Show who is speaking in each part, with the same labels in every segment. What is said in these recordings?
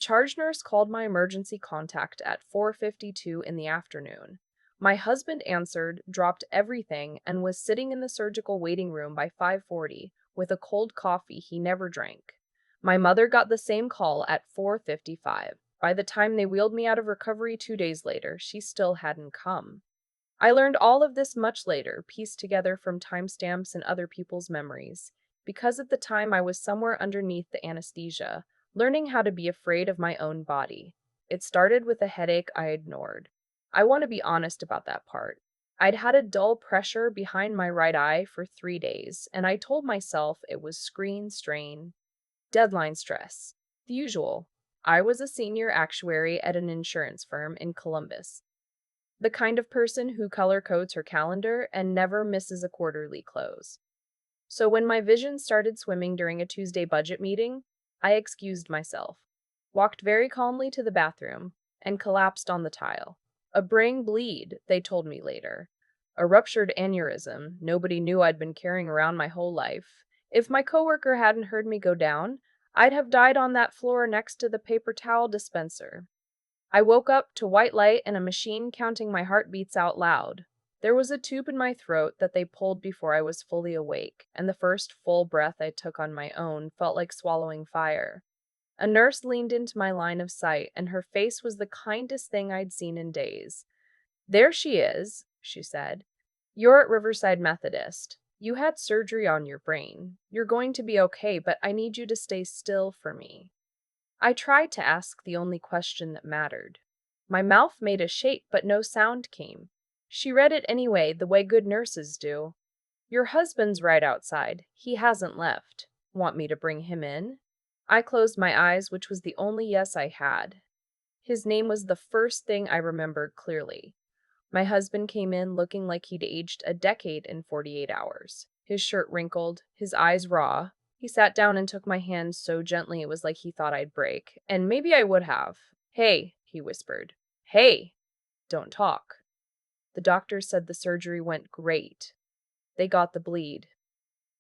Speaker 1: Charge nurse called my emergency contact at 4:52 in the afternoon. My husband answered, dropped everything, and was sitting in the surgical waiting room by 5:40 with a cold coffee he never drank. My mother got the same call at 4:55. By the time they wheeled me out of recovery 2 days later, she still hadn't come. I learned all of this much later, pieced together from timestamps and other people's memories. Because at the time I was somewhere underneath the anesthesia, learning how to be afraid of my own body. It started with a headache I ignored. I want to be honest about that part. I'd had a dull pressure behind my right eye for 3 days, and I told myself it was screen strain, deadline stress, the usual. I was a senior actuary at an insurance firm in Columbus, the kind of person who color codes her calendar and never misses a quarterly close. So when my vision started swimming during a Tuesday budget meeting, I excused myself, walked very calmly to the bathroom, and collapsed on the tile. A brain bleed, they told me later. A ruptured aneurysm nobody knew I'd been carrying around my whole life. If my coworker hadn't heard me go down, I'd have died on that floor next to the paper towel dispenser. I woke up to white light and a machine counting my heartbeats out loud. There was a tube in my throat that they pulled before I was fully awake, and the first full breath I took on my own felt like swallowing fire. A nurse leaned into my line of sight, and her face was the kindest thing I'd seen in days. "There she is," she said. "You're at Riverside Methodist. You had surgery on your brain. You're going to be okay, but I need you to stay still for me." I tried to ask the only question that mattered. My mouth made a shape, but no sound came. She read it anyway, the way good nurses do. "Your husband's right outside. He hasn't left. Want me to bring him in?" I closed my eyes, which was the only yes I had. His name was the first thing I remembered clearly. My husband came in looking like he'd aged a decade in 48 hours. His shirt wrinkled, his eyes raw. He sat down and took my hand so gently it was like he thought I'd break, and maybe I would have. "Hey," he whispered. "Hey, don't talk." The doctor said the surgery went great. They got the bleed.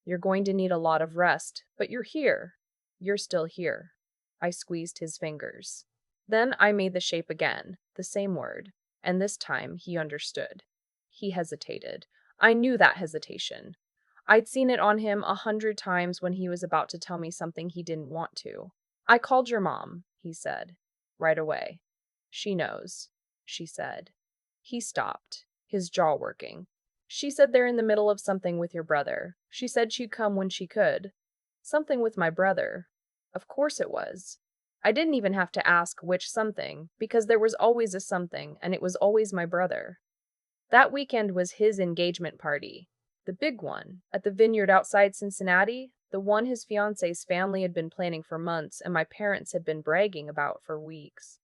Speaker 1: "You're going to need a lot of rest, but you're here. You're still here." I squeezed his fingers. Then I made the shape again, the same word, and this time he understood. He hesitated. I knew that hesitation. I'd seen it on him 100 times when he was about to tell me something he didn't want to. "I called your mom," he said. "Right away." "She knows," she said. He stopped, his jaw working. "She said they're in the middle of something with your brother. She said she'd come when she could." Something with my brother. Of course it was. I didn't even have to ask which something, because there was always a something, and it was always my brother. That weekend was his engagement party. The big one, at the vineyard outside Cincinnati, the one his fiance's family had been planning for months and my parents had been bragging about for weeks.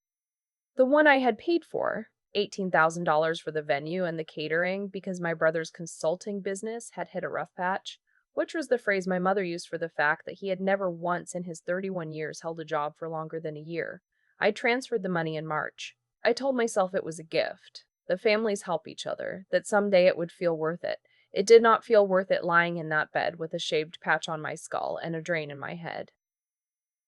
Speaker 1: The one I had paid for, $18,000 for the venue and the catering because my brother's consulting business had hit a rough patch, which was the phrase my mother used for the fact that he had never once in his 31 years held a job for longer than a year. I transferred the money in March. I told myself it was a gift. The families help each other, that someday it would feel worth it. It did not feel worth it lying in that bed with a shaved patch on my skull and a drain in my head.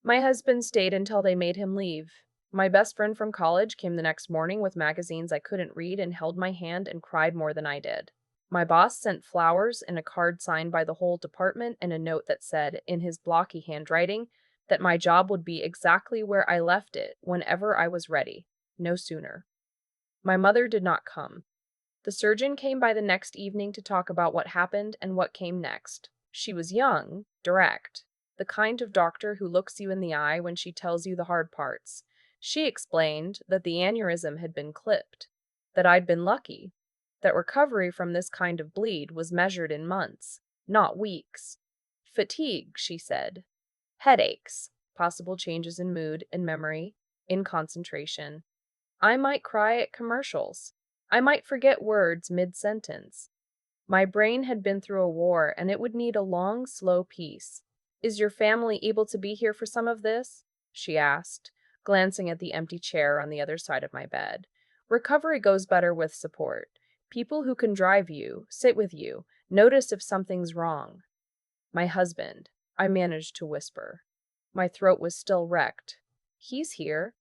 Speaker 1: My husband stayed until they made him leave. My best friend from college came the next morning with magazines I couldn't read and held my hand and cried more than I did. My boss sent flowers and a card signed by the whole department and a note that said, in his blocky handwriting, that my job would be exactly where I left it whenever I was ready, no sooner. My mother did not come. The surgeon came by the next evening to talk about what happened and what came next. She was young, direct, the kind of doctor who looks you in the eye when she tells you the hard parts. She explained that the aneurysm had been clipped, that I'd been lucky, that recovery from this kind of bleed was measured in months, not weeks. Fatigue, she said. Headaches, possible changes in mood and memory, in concentration. I might cry at commercials. I might forget words mid-sentence. My brain had been through a war, and it would need a long, slow peace. "Is your family able to be here for some of this?" she asked, glancing at the empty chair on the other side of my bed. "Recovery goes better with support. People who can drive you, sit with you, notice if something's wrong." "My husband," I managed to whisper. My throat was still wrecked. He's here.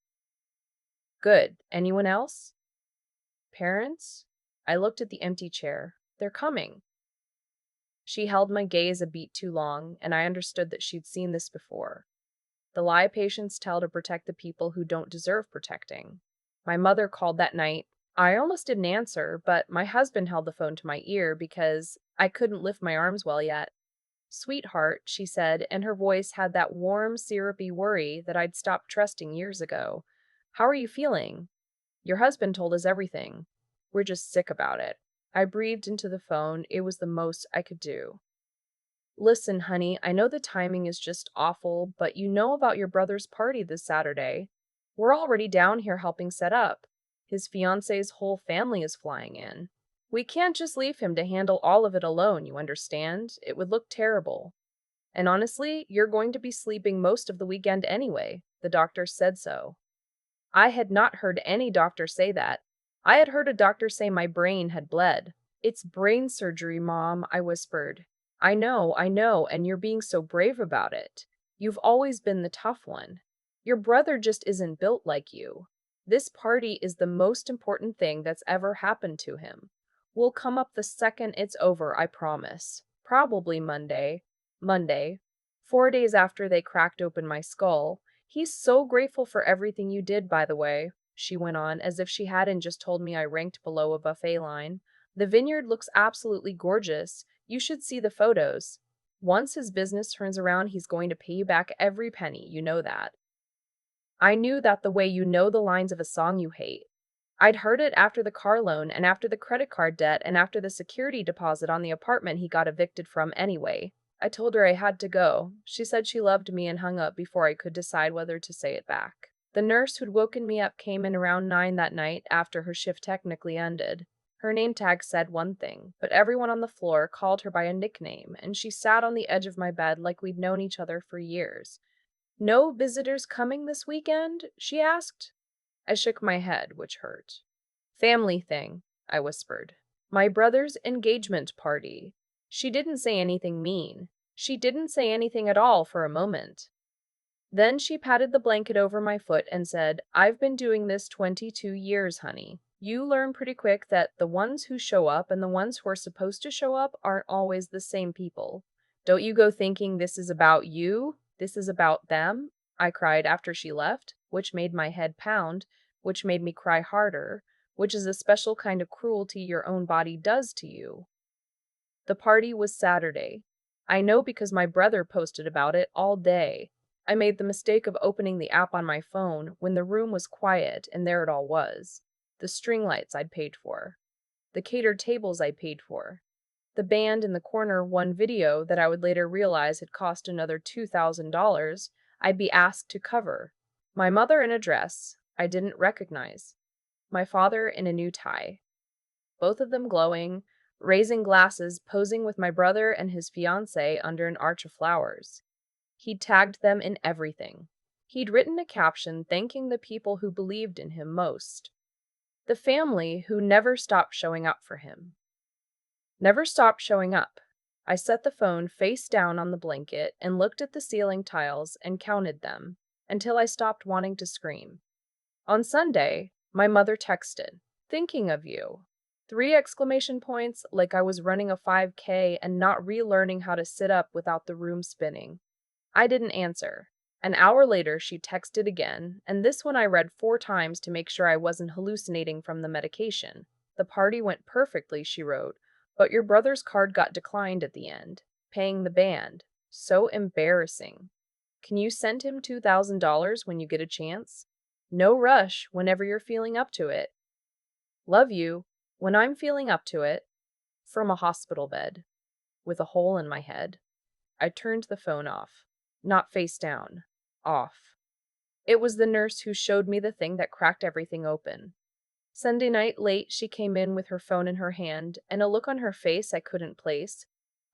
Speaker 1: Good. Anyone else? Parents? I looked at the empty chair. They're coming. She held my gaze a beat too long, and I understood that she'd seen this before. The lie patients tell to protect the people who don't deserve protecting. My mother called that night. I almost didn't answer, but my husband held the phone to my ear because I couldn't lift my arms well yet. Sweetheart, she said, and her voice had that warm, syrupy worry that I'd stopped trusting years ago. How are you feeling? Your husband told us everything. We're just sick about it. I breathed into the phone. It was the most I could do. Listen, honey, I know the timing is just awful, but you know about your brother's party this Saturday. We're already down here helping set up. His fiance's whole family is flying in. We can't just leave him to handle all of it alone, you understand? It would look terrible. And honestly, you're going to be sleeping most of the weekend anyway. The doctor said so. I had not heard any doctor say that. I had heard a doctor say my brain had bled. It's brain surgery, Mom, I whispered. I know, and you're being so brave about it. You've always been the tough one. Your brother just isn't built like you. This party is the most important thing that's ever happened to him. We'll come up the second it's over, I promise. Probably Monday. Monday. 4 days after they cracked open my skull. He's so grateful for everything you did, by the way, she went on, as if she hadn't just told me I ranked below a buffet line. The vineyard looks absolutely gorgeous. You should see the photos. Once his business turns around, he's going to pay you back every penny, you know that. I knew that the way you know the lines of a song you hate. I'd heard it after the car loan and after the credit card debt and after the security deposit on the apartment he got evicted from anyway. I told her I had to go. She said she loved me and hung up before I could decide whether to say it back. The nurse who'd woken me up came in around 9 that night after her shift technically ended. Her name tag said one thing, but everyone on the floor called her by a nickname, and she sat on the edge of my bed like we'd known each other for years. No visitors coming this weekend? She asked. I shook my head, which hurt. Family thing, I whispered. My brother's engagement party. She didn't say anything mean. She didn't say anything at all for a moment. Then she patted the blanket over my foot and said, I've been doing this 22 years, honey. You learn pretty quick that the ones who show up and the ones who are supposed to show up aren't always the same people. Don't you go thinking this is about you, this is about them, I cried after she left, which made my head pound, which made me cry harder, which is a special kind of cruelty your own body does to you. The party was Saturday. I know because my brother posted about it all day. I made the mistake of opening the app on my phone when the room was quiet, and there it all was. The string lights I'd paid for. The catered tables I paid for. The band in the corner won video that I would later realize had cost another $2,000 I'd be asked to cover. My mother in a dress I didn't recognize. My father in a new tie. Both of them glowing, raising glasses, posing with my brother and his fiancée under an arch of flowers. He'd tagged them in everything. He'd written a caption thanking the people who believed in him most. The family who never stopped showing up for him. Never stopped showing up. I set the phone face down on the blanket and looked at the ceiling tiles and counted them until I stopped wanting to scream. On Sunday, my mother texted, thinking of you. 3 exclamation points like I was running a 5K and not relearning how to sit up without the room spinning. I didn't answer. An hour later, she texted again, and this one I read 4 times to make sure I wasn't hallucinating from the medication. The party went perfectly, she wrote, but your brother's card got declined at the end, paying the band. So embarrassing. Can you send him $2,000 when you get a chance? No rush whenever you're feeling up to it. Love you when I'm feeling up to it. From a hospital bed, with a hole in my head. I turned the phone off. Not face down. Off. It was the nurse who showed me the thing that cracked everything open. Sunday night late, she came in with her phone in her hand and a look on her face I couldn't place.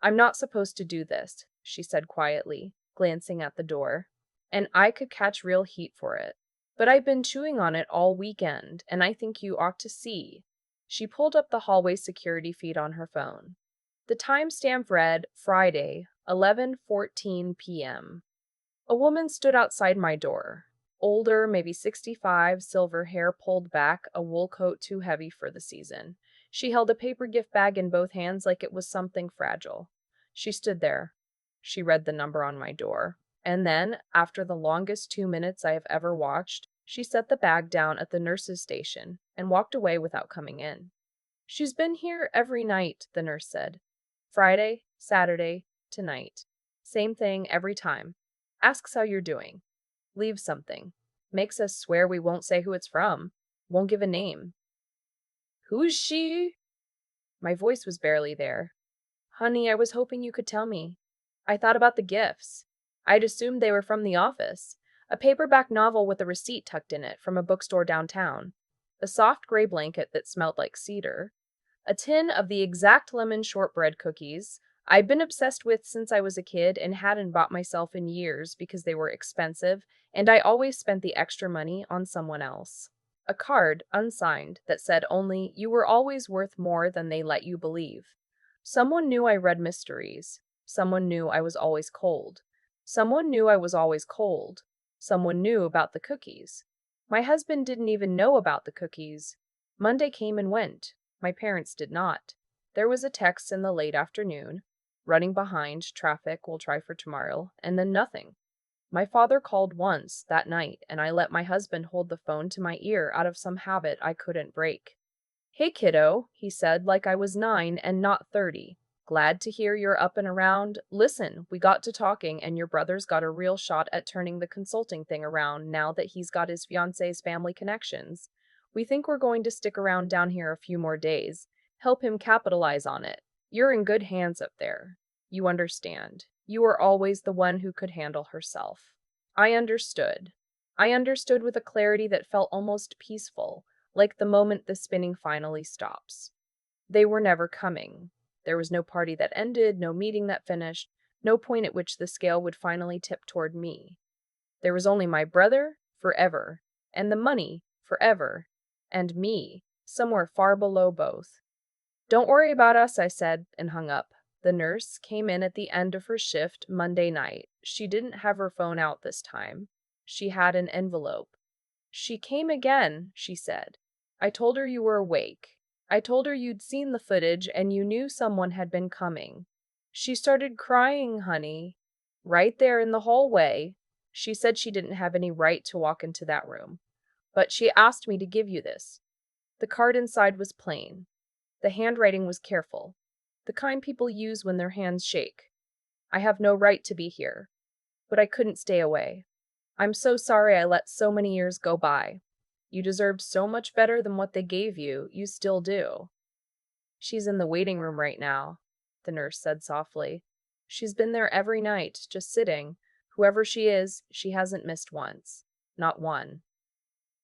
Speaker 1: I'm not supposed to do this, she said quietly, glancing at the door. And I could catch real heat for it. But I've been chewing on it all weekend, and I think you ought to see. She pulled up the hallway security feed on her phone. The timestamp read Friday, 11:14 p.m. A woman stood outside my door. Older, maybe 65, silver hair pulled back, a wool coat too heavy for the season. She held a paper gift bag in both hands like it was something fragile. She stood there. She read the number on my door. And then, after the longest 2 minutes I have ever watched, she set the bag down at the nurse's station and walked away without coming in. She's been here every night, the nurse said. Friday, Saturday, tonight. Same thing every time. Asks how you're doing. Leaves something. Makes us swear we won't say who it's from. Won't give a name. Who's she? My voice was barely there. Honey, I was hoping you could tell me. I thought about the gifts. I'd assumed they were from the office. A paperback novel with a receipt tucked in it from a bookstore downtown. A soft gray blanket that smelled like cedar. A tin of the exact lemon shortbread cookies I'd been obsessed with since I was a kid and hadn't bought myself in years because they were expensive, and I always spent the extra money on someone else. A card, unsigned, that said only, "You were always worth more than they let you believe." Someone knew I read mysteries. Someone knew I was always cold. Someone knew I was always cold. Someone knew about the cookies. My husband didn't even know about the cookies. Monday came and went. My parents did not. There was a text in the late afternoon. Running behind, traffic, will try for tomorrow, and then nothing. My father called once that night, and I let my husband hold the phone to my ear out of some habit I couldn't break. Hey, kiddo, he said, like I was 9 and not 30. Glad to hear you're up and around. Listen, we got to talking, and your brother's got a real shot at turning the consulting thing around now that he's got his fiance's family connections. We think we're going to stick around down here a few more days. Help him capitalize on it. You're in good hands up there. You understand. You were always the one who could handle herself. I understood. I understood with a clarity that felt almost peaceful, like the moment the spinning finally stops. They were never coming. There was no party that ended, no meeting that finished, no point at which the scale would finally tip toward me. There was only my brother, forever, and the money, forever, and me, somewhere far below both. Don't worry about us, I said, and hung up. The nurse came in at the end of her shift Monday night. She didn't have her phone out this time. She had an envelope. She came again, she said. I told her you were awake. I told her you'd seen the footage and you knew someone had been coming. She started crying, honey. Right there in the hallway. She said she didn't have any right to walk into that room. But she asked me to give you this. The card inside was plain. The handwriting was careful. The kind people use when their hands shake. I have no right to be here. But I couldn't stay away. I'm so sorry I let so many years go by. You deserved so much better than what they gave you. You still do. She's in the waiting room right now, the nurse said softly. She's been there every night, just sitting. Whoever she is, she hasn't missed once. Not one.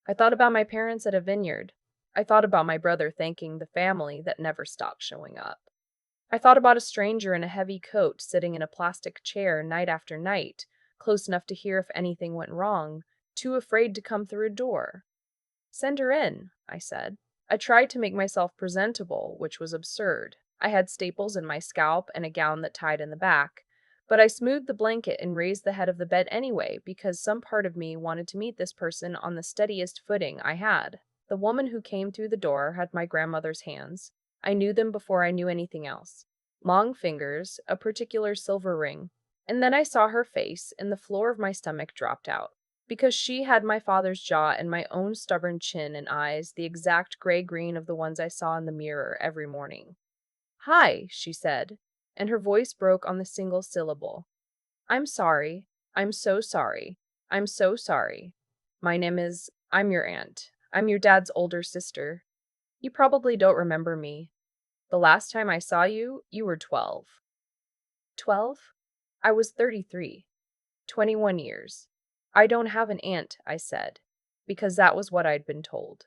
Speaker 1: I thought about my parents at a vineyard. I thought about my brother thanking the family that never stopped showing up. I thought about a stranger in a heavy coat sitting in a plastic chair night after night, close enough to hear if anything went wrong, too afraid to come through a door. Send her in, I said. I tried to make myself presentable, which was absurd. I had staples in my scalp and a gown that tied in the back, but I smoothed the blanket and raised the head of the bed anyway because some part of me wanted to meet this person on the steadiest footing I had. The woman who came through the door had my grandmother's hands. I knew them before I knew anything else. Long fingers, a particular silver ring. And then I saw her face, and the floor of my stomach dropped out. Because she had my father's jaw and my own stubborn chin and eyes, the exact gray-green of the ones I saw in the mirror every morning. Hi, she said, and her voice broke on the single syllable. I'm sorry. I'm so sorry. I'm so sorry. My name is, I'm your aunt. I'm your dad's older sister. You probably don't remember me. The last time I saw you, you were 12. 12? I was 33. 21 years. I don't have an aunt, I said, because that was what I'd been told.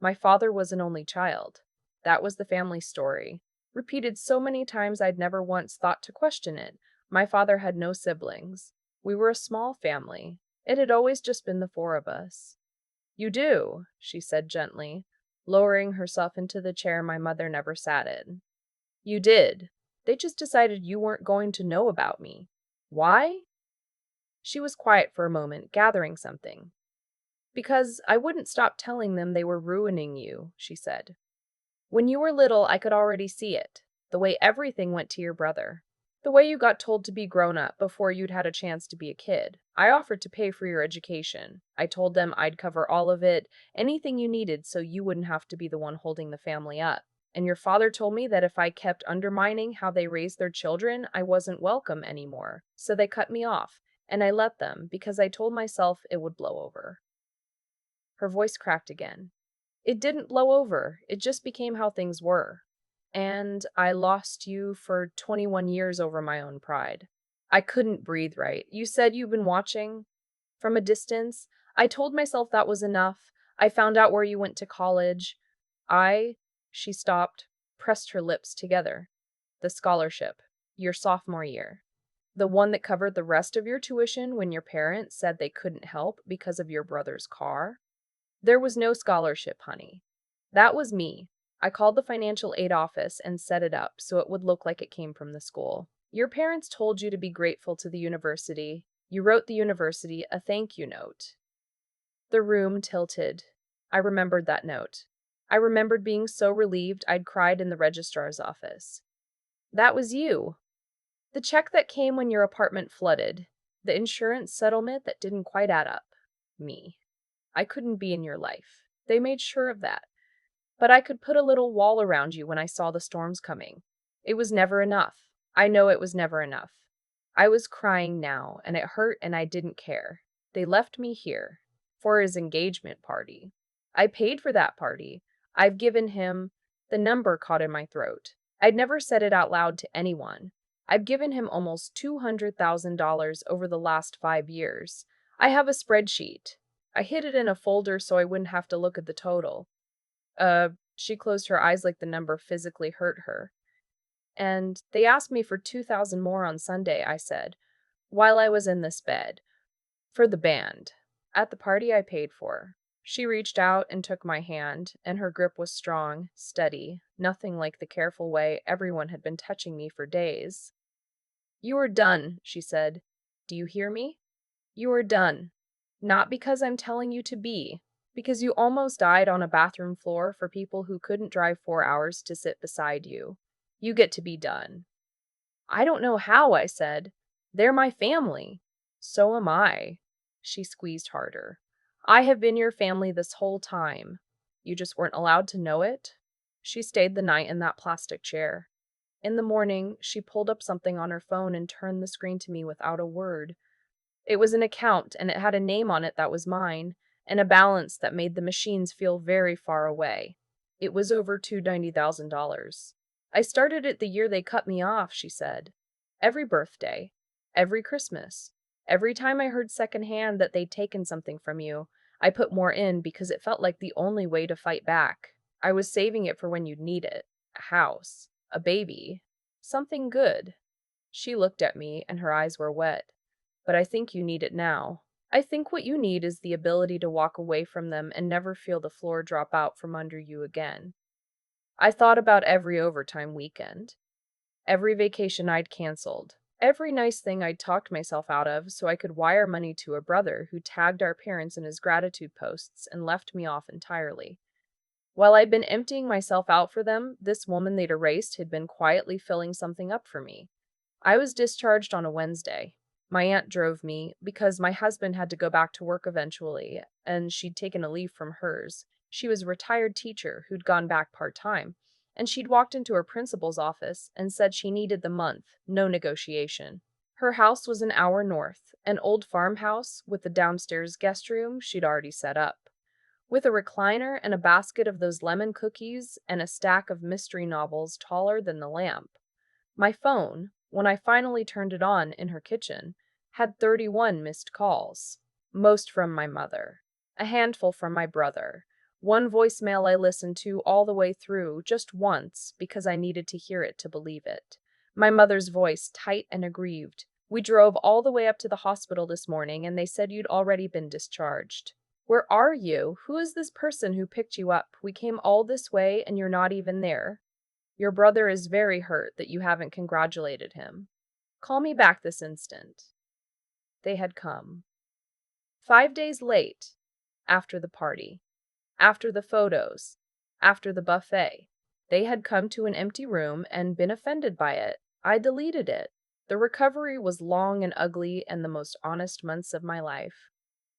Speaker 1: My father was an only child. That was the family story. Repeated so many times I'd never once thought to question it. My father had no siblings. We were a small family. It had always just been the four of us. You do, she said gently, lowering herself into the chair my mother never sat in. You did. They just decided you weren't going to know about me. Why? She was quiet for a moment, gathering something. Because I wouldn't stop telling them they were ruining you, she said. When you were little, I could already see it. The way everything went to your brother. The way you got told to be grown up before you'd had a chance to be a kid. I offered to pay for your education. I told them I'd cover all of it, anything you needed so you wouldn't have to be the one holding the family up. And your father told me that if I kept undermining how they raised their children, I wasn't welcome anymore. So they cut me off, and I let them because I told myself it would blow over. Her voice cracked again. It didn't blow over, it just became how things were. And I lost you for 21 years over my own pride. I couldn't breathe right. You said you've been watching from a distance. I told myself that was enough. I found out where you went to college. She stopped, pressed her lips together. The scholarship, your sophomore year. The one that covered the rest of your tuition when your parents said they couldn't help because of your brother's car. There was no scholarship, honey. That was me. I called the financial aid office and set it up so it would look like it came from the school. Your parents told you to be grateful to the university. You wrote the university a thank you note. The room tilted. I remembered that note. I remembered being so relieved I'd cried in the registrar's office. That was you. The check that came when your apartment flooded. The insurance settlement that didn't quite add up. Me. I couldn't be in your life. They made sure of that. But I could put a little wall around you when I saw the storms coming. It was never enough. I know it was never enough. I was crying now, and it hurt, and I didn't care. They left me here for his engagement party. I paid for that party. I've given him the number caught in my throat. I'd never said it out loud to anyone. I've given him almost $200,000 over the last 5 years. I have a spreadsheet. I hid it in a folder so I wouldn't have to look at the total. She closed her eyes like the number physically hurt her. And they asked me for 2,000 more on Sunday, I said, while I was in this bed. For the band. At the party I paid for. She reached out and took my hand, and her grip was strong, steady, nothing like the careful way everyone had been touching me for days. You are done, she said. Do you hear me? You are done. Not because I'm telling you to be, because you almost died on a bathroom floor for people who couldn't drive 4 hours to sit beside you. You get to be done. I don't know how, I said. They're my family. So am I. She squeezed harder. I have been your family this whole time. You just weren't allowed to know it? She stayed the night in that plastic chair. In the morning, she pulled up something on her phone and turned the screen to me without a word. It was an account, and it had a name on it that was mine, and a balance that made the machines feel very far away. It was over $290,000. I started it the year they cut me off, she said. Every birthday, every Christmas, every time I heard secondhand that they'd taken something from you, I put more in because it felt like the only way to fight back. I was saving it for when you'd need it. A house, a baby, something good. She looked at me, and her eyes were wet. But I think you need it now. I think what you need is the ability to walk away from them and never feel the floor drop out from under you again. I thought about every overtime weekend, every vacation I'd canceled, every nice thing I'd talked myself out of so I could wire money to a brother who tagged our parents in his gratitude posts and left me off entirely. While I'd been emptying myself out for them, this woman they'd erased had been quietly filling something up for me. I was discharged on a Wednesday. My aunt drove me because my husband had to go back to work eventually, and she'd taken a leave from hers. She was a retired teacher who'd gone back part-time, and she'd walked into her principal's office and said she needed the month, no negotiation. Her house was an hour north, an old farmhouse with the downstairs guest room she'd already set up, with a recliner and a basket of those lemon cookies and a stack of mystery novels taller than the lamp. My phone, when I finally turned it on in her kitchen, had 31 missed calls, most from my mother, a handful from my brother, one voicemail I listened to all the way through just once because I needed to hear it to believe it. My mother's voice, tight and aggrieved. We drove all the way up to the hospital this morning and they said you'd already been discharged. Where are you? Who is this person who picked you up? We came all this way and you're not even there. Your brother is very hurt that you haven't congratulated him. Call me back this instant. They had come. 5 days late. after the party, after the photos, after the buffet. They had come to an empty room and been offended by it. I deleted it. The recovery was long and ugly and the most honest months of my life.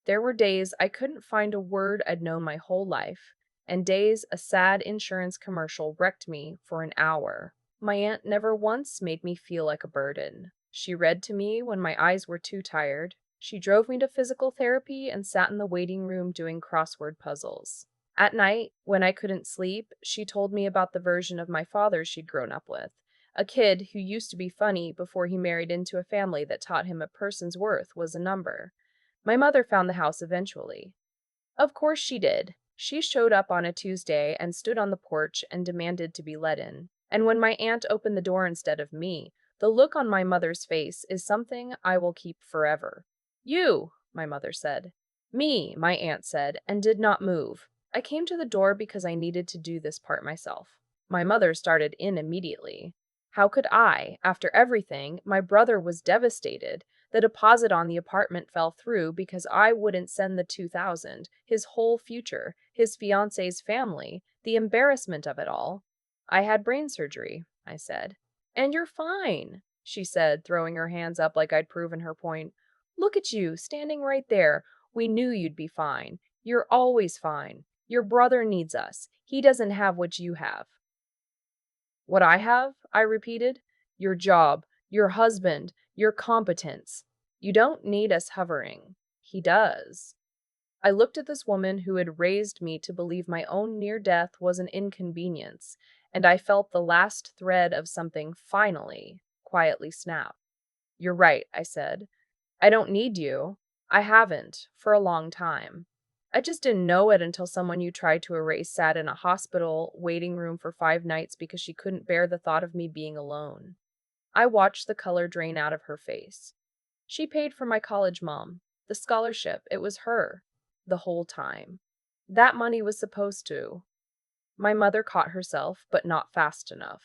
Speaker 1: There were days I couldn't find a word I'd known my whole life, and days a sad insurance commercial wrecked me for an hour. My aunt never once made me feel like a burden. She read to me when my eyes were too tired. She drove me to physical therapy and sat in the waiting room doing crossword puzzles. At night, when I couldn't sleep, she told me about the version of my father she'd grown up with, a kid who used to be funny before he married into a family that taught him a person's worth was a number. My mother found the house eventually. Of course she did. She showed up on a Tuesday and stood on the porch and demanded to be let in. And when my aunt opened the door instead of me, the look on my mother's face is something I will keep forever. You, my mother said. Me, my aunt said, and did not move. I came to the door because I needed to do this part myself. My mother started in immediately. How could I, after everything? My brother was devastated. The deposit on the apartment fell through because I wouldn't send the 2000, his whole future, his fiance's family, the embarrassment of it all. I had brain surgery, I said. And you're fine, she said, throwing her hands up like I'd proven her point. Look at you, standing right there. We knew you'd be fine. You're always fine. Your brother needs us. He doesn't have what you have. What I have? I repeated. Your job, your husband, your competence. You don't need us hovering. He does. I looked at this woman who had raised me to believe my own near death was an inconvenience, and I felt the last thread of something finally, quietly snap. You're right, I said. I don't need you. I haven't, for a long time. I just didn't know it until someone you tried to erase sat in a hospital waiting room for 5 nights because she couldn't bear the thought of me being alone. I watched the color drain out of her face. She paid for my college, Mom. The scholarship, it was her. The whole time. That money was supposed to. My mother caught herself, but not fast enough.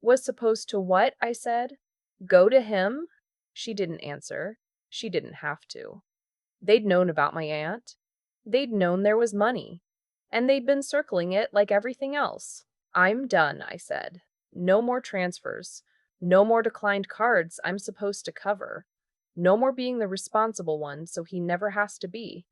Speaker 1: Was supposed to what? I said. Go to him? She didn't answer. She didn't have to. They'd known about my aunt. They'd known there was money. And they'd been circling it like everything else. I'm done, I said. No more transfers. No more declined cards I'm supposed to cover. No more being the responsible one so he never has to be.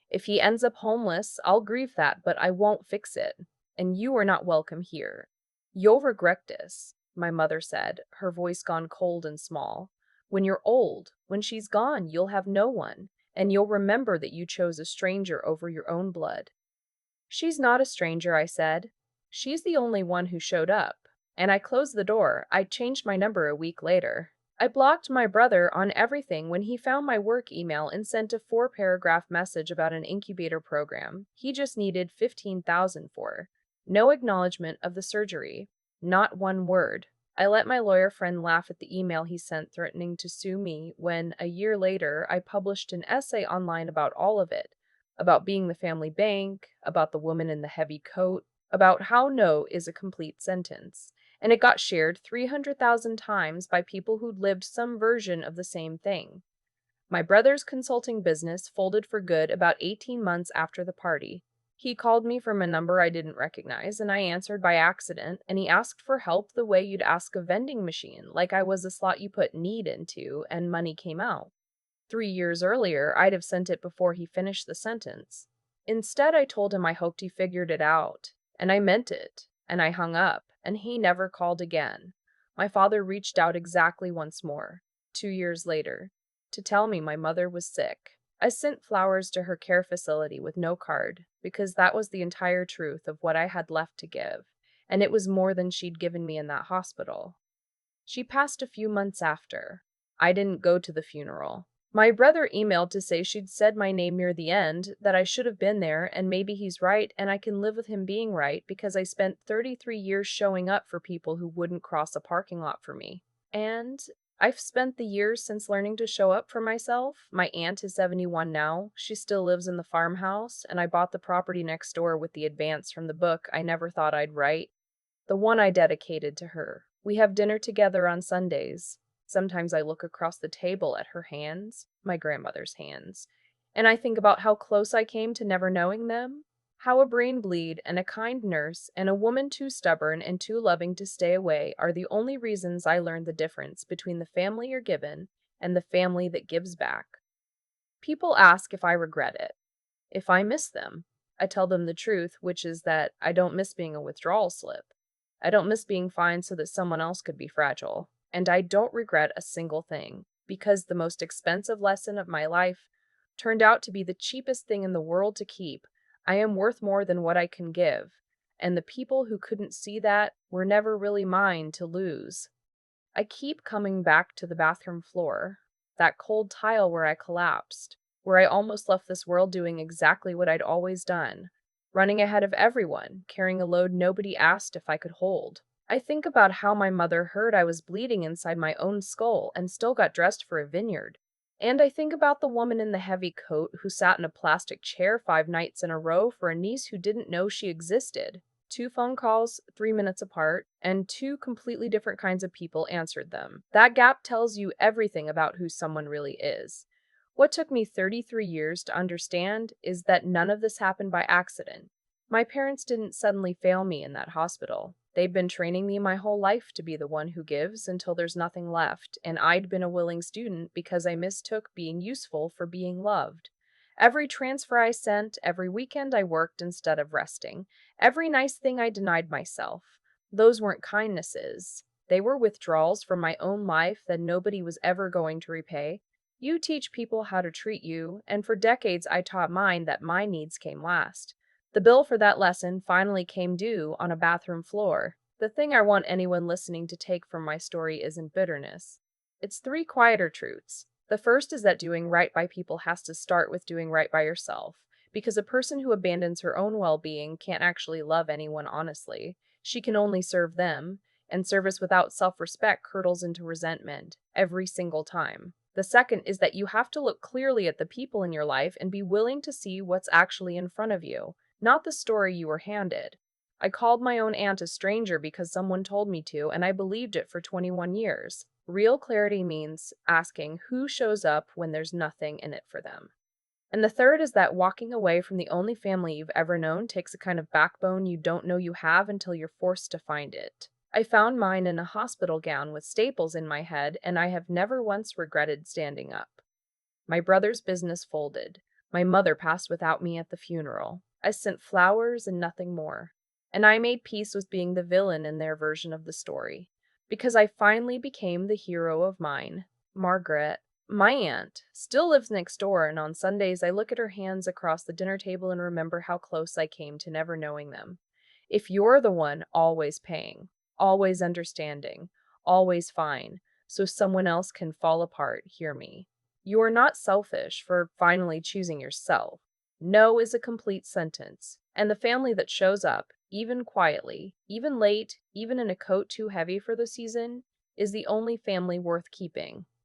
Speaker 1: If he ends up homeless, I'll grieve that, but I won't fix it. And you are not welcome here. You'll regret this, my mother said, her voice gone cold and small. When you're old, when she's gone, you'll have no one, and you'll remember that you chose a stranger over your own blood. She's not a stranger, I said. She's the only one who showed up. And I closed the door. I changed my number a week later. I blocked my brother on everything when he found my work email and sent a 4-paragraph message about an incubator program he just needed $15,000 for. No acknowledgement of the surgery. Not one word. I let my lawyer friend laugh at the email he sent threatening to sue me when, a year later, I published an essay online about all of it. About being the family bank, about the woman in the heavy coat, about how no is a complete sentence. And it got shared 300,000 times by people who'd lived some version of the same thing. My brother's consulting business folded for good about 18 months after the party. He called me from a number I didn't recognize, and I answered by accident, and he asked for help the way you'd ask a vending machine, like I was a slot you put need into, and money came out. 3 years earlier, I'd have sent it before he finished the sentence. Instead, I told him I hoped he figured it out, and I meant it, and I hung up, and he never called again. My father reached out exactly once more, 2 years later, to tell me my mother was sick. I sent flowers to her care facility with no card, because that was the entire truth of what I had left to give, and it was more than she'd given me in that hospital. She passed a few months after. I didn't go to the funeral. My brother emailed to say she'd said my name near the end, that I should have been there, and maybe he's right, and I can live with him being right because I spent 33 years showing up for people who wouldn't cross a parking lot for me. And I've spent the years since learning to show up for myself. My aunt is 71 now. She still lives in the farmhouse, and I bought the property next door with the advance from the book I never thought I'd write. The one I dedicated to her. We have dinner together on Sundays. Sometimes I look across the table at her hands, my grandmother's hands, And I think about how close I came to never knowing them. How a brain bleed and a kind nurse and a woman too stubborn and too loving to stay away are the only reasons I learned the difference between the family you're given and the family that gives back. People ask if I regret it, if I miss them. I tell them the truth, which is that I don't miss being a withdrawal slip. I don't miss being fine so that someone else could be fragile. And I don't regret a single thing, because the most expensive lesson of my life turned out to be the cheapest thing in the world to keep. I am worth more than what I can give. And the people who couldn't see that were never really mine to lose. I keep coming back to the bathroom floor, that cold tile where I collapsed, where I almost left this world doing exactly what I'd always done, running ahead of everyone, carrying a load nobody asked if I could hold. I think about how my mother heard I was bleeding inside my own skull and still got dressed for a vineyard. And I think about the woman in the heavy coat who sat in a plastic chair 5 nights in a row for a niece who didn't know she existed. 2 phone calls, 3 minutes apart, and two completely different kinds of people answered them. That gap tells you everything about who someone really is. What took me 33 years to understand is that none of this happened by accident. My parents didn't suddenly fail me in that hospital. They'd been training me my whole life to be the one who gives until there's nothing left, and I'd been a willing student because I mistook being useful for being loved. Every transfer I sent, every weekend I worked instead of resting, every nice thing I denied myself, those weren't kindnesses. They were withdrawals from my own life that nobody was ever going to repay. You teach people how to treat you, and for decades I taught mine that my needs came last. The bill for that lesson finally came due on a bathroom floor. The thing I want anyone listening to take from my story isn't bitterness. It's three quieter truths. The first is that doing right by people has to start with doing right by yourself, because a person who abandons her own well being can't actually love anyone honestly. She can only serve them, and service without self respect curdles into resentment every single time. The second is that you have to look clearly at the people in your life and be willing to see what's actually in front of you, not the story you were handed. I called my own aunt a stranger because someone told me to, and I believed it for 21 years. Real clarity means asking who shows up when there's nothing in it for them. And the third is that walking away from the only family you've ever known takes a kind of backbone you don't know you have until you're forced to find it. I found mine in a hospital gown with staples in my head, and I have never once regretted standing up. My brother's business folded. My mother passed without me at the funeral. I sent flowers and nothing more. And I made peace with being the villain in their version of the story. Because I finally became the hero of mine. Margaret, my aunt, still lives next door, and on Sundays I look at her hands across the dinner table and remember how close I came to never knowing them. If you're the one always paying, always understanding, always fine, so someone else can fall apart, hear me. You are not selfish for finally choosing yourself. No is a complete sentence, and the family that shows up, even quietly, even late, even in a coat too heavy for the season, is the only family worth keeping.